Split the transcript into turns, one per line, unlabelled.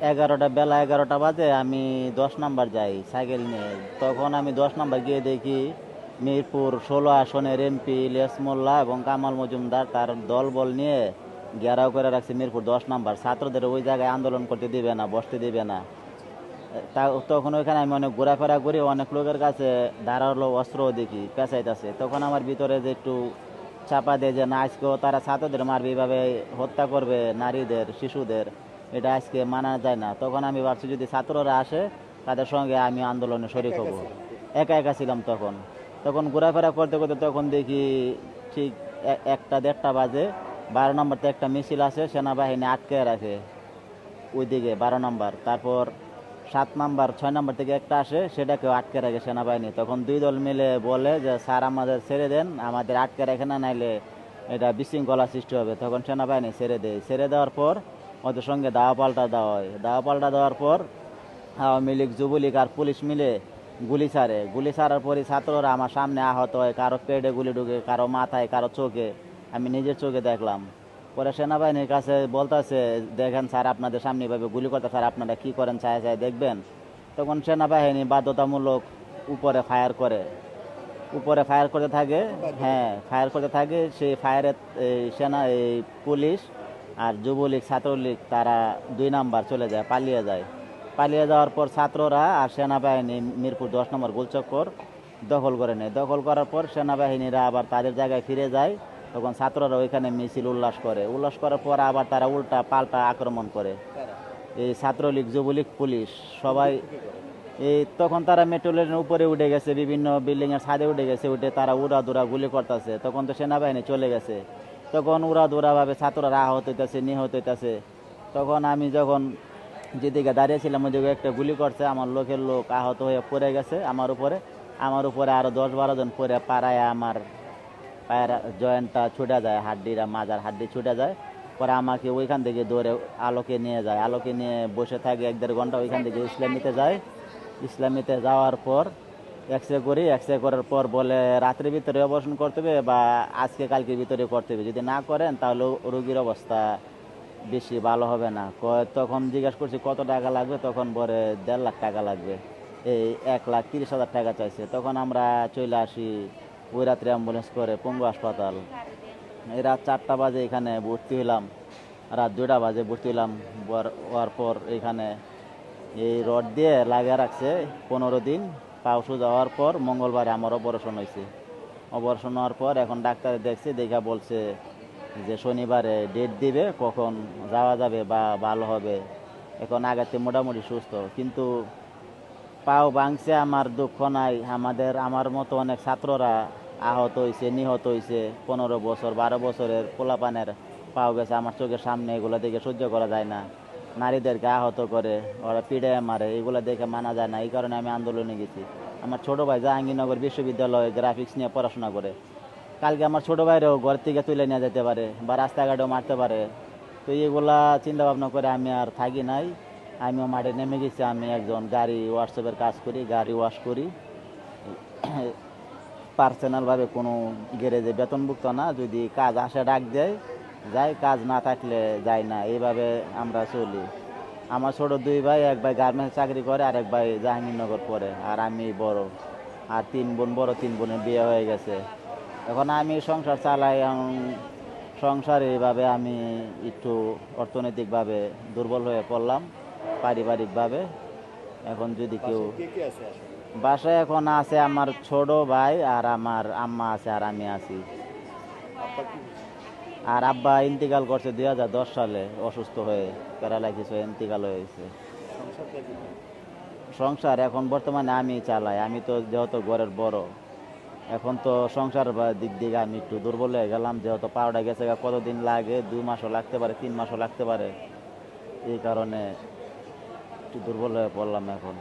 বেলা 11টা বাজে আমি 10 নাম্বার যাই সাইকেল নিয়ে। তখন আমি 10 নাম্বার গিয়ে দেখি মিরপুর 16 আসনের এমপি ইলিয়াস মোল্লা এবং কামাল মজুমদার তার দলবল নিয়ে ঘেরাও করে রাখছে মিরপুর 10 নাম্বার। ছাত্রদের ওই জায়গায় আন্দোলন করতে দিবে না, বসতে দিবে না। তখন ওইখানে আমি অনেক ঘোরাফেরা করি, অনেক লোকের কাছে ধারালো অস্ত্রও দেখি পেঁচাইতেছে। তখন আমার ভিতরে যে একটু চাপা দেয় যে না, আজকেও তারা ছাত্রদের মারবে, এইভাবে হত্যা করবে নারীদের, শিশুদের, এটা আজকে মানা যায় না। তখন আমি ভাবছি যদি ছাত্ররা আসে তাদের সঙ্গে আমি আন্দোলনে শরিক হব। একা একা ছিলাম তখন। তখন ঘোরাফেরা করতে করতে তখন দেখি ঠিক 1টা 1:30টা বাজে 12 নম্বরতে একটা মিছিল আছে, সেনাবাহিনী আটকে রাখে ওইদিকে 12 নাম্বার। তারপর 7 নাম্বার 6 নাম্বার থেকে একটা আসে, সেটাকেও আটকে রাখে সেনাবাহিনী। তখন দুই দল মিলে বলে যে স্যার আমাদের ছেড়ে দেন, আমাদের আটকে রাখে না, নাইলে এটা বিশৃঙ্খলা সৃষ্টি হবে। তখন সেনাবাহিনী ছেড়ে দেয়। ছেড়ে দেওয়ার পর ওদের সঙ্গে দাওয়া পাল্টা দেওয়া হয়। দাওয়া পাল্টা দেওয়ার পর আওয়ামী লীগ, যুবলীগ আর পুলিশ মিলে গুলি ছাড়ে। গুলি ছাড়ার পরই ছাত্ররা আমার সামনে আহত হয়, কারো পেটে গুলি ঢুকে, কারো মাথায়, কারো চোখে। আমি নিজের চোখে দেখলাম। পরে সেনাবাহিনীর কাছে বলতেছে দেখেন স্যার আপনাদের সামনে এভাবে গুলি করতে, স্যার আপনারা কি করেন ছায়া ছায়া দেখবেন। তখন সেনাবাহিনী বাধ্যতামূলক উপরে ফায়ার করে, উপরে ফায়ার করতে থাকে। হ্যাঁ, ফায়ার করতে থাকে। সেই ফায়ারে সেনা, এই পুলিশ আর যুবলীগ, ছাত্রলীগ তারা 2 নাম্বার চলে যায়, পালিয়ে যায়। পালিয়ে যাওয়ার পর ছাত্ররা আর সেনাবাহিনী মিরপুর 10 নম্বর গোলচক্কর দখল করে নেয়। দখল করার পর সেনাবাহিনীরা আবার তাদের জায়গায় ফিরে যায়। তখন ছাত্ররা ওইখানে মিছিল উল্লাস করে। উল্লাস করার পর আবার তারা উল্টা পাল্টা আক্রমণ করে। এই ছাত্রলীগ, যুবলীগ, পুলিশ সবাই এই তখন তারা মেট্রো রেলের উপরে উঠে গেছে, বিভিন্ন বিল্ডিংয়ের ছাদে উঠে গেছে। উঠে তারা উড়াধুরা গুলি করতেছে। তখন তো সেনাবাহিনী চলে গেছে। তখন উড়াধুরাভাবে ছাত্ররা আহত হইতেছে, নিহত হইতেছে। তখন আমি যখন যেদিকে দাঁড়িয়েছিলাম ওইদিকে একটা গুলি করছে, আমার লোকের লোক আহত হয়ে পড়ে গেছে আমার উপরে। আমার উপরে আরও 10-12 জন পড়ে পাড়ায় আমার পায়ের জয়েন্টটা ছুটে যায়, হাড্ডিরা, মাজার হাড্ডি ছুটে যায়। পরে আমাকে ওইখান থেকে দৌড়ে আলোকে নিয়ে যায়। আলোকে নিয়ে বসে থাকে 1-1.5 ঘন্টা। ওইখান থেকে ইসলামীতে যায়। ইসলামীতে যাওয়ার পর এক্স রে করি। এক্স রে করার পর বলে রাত্রির ভিতরে অপারেশন করতে হবে বা আজকে কালকের ভিতরে করতে হবে, যদি না করেন তাহলে রোগীর অবস্থা বেশি ভালো হবে না। তখন জিজ্ঞাসা করছি কত টাকা লাগবে, তখন বলে 1.5 লাখ টাকা লাগবে। এই 1,30,000 টাকা চাইছে। তখন আমরা চলে আসি ওই রাত্রে অ্যাম্বুলেন্স করে পঙ্গু হাসপাতাল। এই রাত 4টা বাজে এখানে ভর্তি হলাম, রাত 2টা বাজে ভর্তি হলাম। হওয়ার পর এখানে এই রড দিয়ে লাগিয়ে রাখছে 15 দিন। পাও সোজা হওয়ার পর মঙ্গলবারে আমার অপারেশন হয়েছে। অপারেশন হওয়ার পর এখন ডাক্তারে দেখছে, দেখা বলছে যে শনিবারে ডেট দিবে, কখন যাওয়া যাবে বা ভালো হবে। এখন আগাতে মোটামুটি সুস্থ, কিন্তু পাও ভাঙছে। আমার দুঃখ নাই, আমার মতো অনেক ছাত্ররা আহত হয়েছে, নিহত হয়েছে। 15 বছর 12 বছরের পোলাপানের পাও গেছে আমার চোখের সামনে। এগুলো দেখে সহ্য করা যায় না। নারীদেরকে আহত করে, ওরা পিড়ে মারে, এগুলো দেখে মানা যায় না। এই কারণে আমি আন্দোলনে গেছি। আমার ছোট ভাই জাহাঙ্গীরনগর বিশ্ববিদ্যালয়ে গ্রাফিক্স নিয়ে পড়াশোনা করে। কালকে আমার ছোট ভাইরেও ঘর থেকে তুলে নিয়ে যেতে পারে বা রাস্তাঘাটেও মারতে পারে। তো এগুলা চিন্তা ভাবনা করে আমি আর থাকি নাই, আমিও মাঠে নেমে গেছি। আমি একজন গাড়ি ওয়ার্কশপের কাজ করি, গাড়ি ওয়াশ করি। পার্সোনালভাবে কোনো গ্যারেজে বেতনভুক্ত না, যদি কাজ আসে ডাক দেয় যাই, কাজ না থাকলে যায় না। এইভাবে আমরা চলি। আমার ছোট 2 ভাই, এক ভাই গার্মেন্টস চাকরি করে, আর এক ভাই জাহাঙ্গীরনগর পড়ে, আর আমি বড়। আর 3 বোন, বড় 3 বোনের বিয়ে হয়ে গেছে। এখন আমি সংসার চালাই। সংসার এইভাবে আমি একটু অর্থনৈতিকভাবে দুর্বল হয়ে পড়লাম, পারিবারিকভাবে। এখন যদি কেউ বাসায় এখন আছে আমার ছোট ভাই আর আমার আম্মা আছে আর আমি আছি। আর আব্বা ইন্তিকাল করছে 2010 সালে অসুস্থ হয়ে, প্যারালাইসিস হয়ে ইন্তিকাল হয়েছে। সংসার এখন বর্তমানে আমি চালাই। আমি তো যেহেতু ঘরের বড়, এখন তো সংসার দিক দিকে আমি একটু দুর্বল হয়ে গেলাম। যেহেতু পাউডার গেছে, কতদিন লাগে, 2 মাসও লাগতে পারে, 3 মাসও লাগতে পারে। এই কারণে একটু দুর্বল হয়ে পড়লাম এখন।